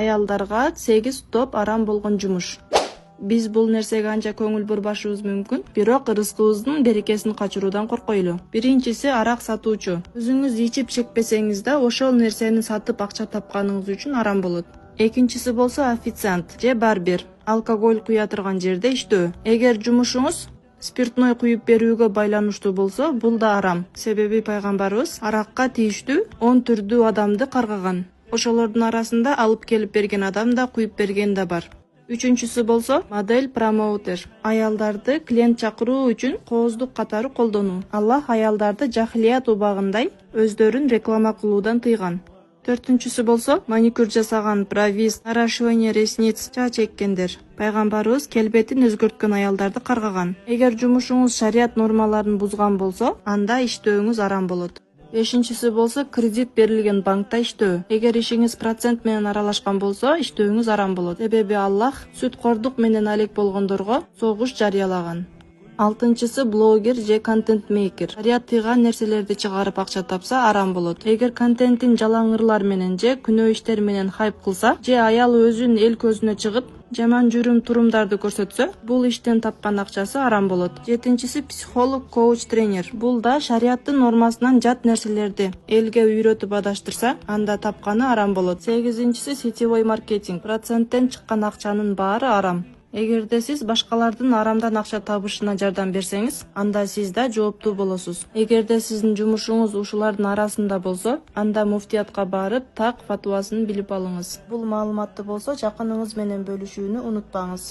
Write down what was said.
Аялдарга 8 топ арам болгон жумуш. Биз бул нерсеге анча көңүл бурбашыбыз мүмкүн, бирок рызкыбыздын берекесин качыруудан коркойлу. Биринчиси арак сатуучу. Өзүңүз ичип чекпесеңиз да, ошол нерсени сатып акча тапканыңыз үчүн арам болот. Экинчиси болсо официант же барбер. Алкоголь куя турган жерде иштөө. Эгер жумушуңуз спиртной куюп берүүгө байланыштуу болсо, бул да арам. Себеби пайгамбарыбыз аракка тийиштүү 10 түрдүү адамды каргаган. Ошолордун арасында алып келип берген адам да, куюп берген да бар. Үчүнчүсү болсо модель промоутер. Аялдарды клиент чакыруу үчүн кооздук катары колдонуу. Аллах аялдарды жахилият убагындай өздөрүн реклама кылуудан тыйган. Төртүнчүсү болсо маникюр жасаган, бровист, наращивание ресниц, чач эккендер. Пайгамбарыбыз келбетин өзгөрткөн аялдарды каргаган. Эгер жумушуңуз шарият нормаларын бузган болсо, анда иштөөңүз арам болот. Бешинчиси болсо кредит берилген банкта иштөө. Эгер ишиңиз процент менен аралашкан болсо, иштөөңүз арам болот. Себеби Аллах сүткордук менен алек болгондорго согуш жарыялаган. Алтынчысы блогер же контент мейкер. Шарият тыйган нерселерди чыгарып акча тапса арам болот. Эгер контентин жалаң ырлар менен же күнөө иштер менен хайп кылса, же аял өзүн эл көзүнө чыгып жаман жүрүм турумдарды көрсөтсө, бул иштен тапкан акчасы арам болот. Жетинчиси психолог, коуч, тренер. Бул да шариаттын нормасынан жат нерселерди элге үйрөтүп адаштырса, анда тапканы арам болот. Сегизинчиси сетевой маркетинг. Проценттен чыккан акчанын баары арам. Эгерде сиз башкалардын арамдан акча табышына жардам берсеңиз, анда сиз да жооптуу болосуз. Эгерде сиздин жумушуңуз ушулардын арасында болсо, анда муфтиятка барып, так фатуасын билип алыңыз. Бул маалыматты болсо жакыныңыз менен бөлүшүүнү унутпаңыз.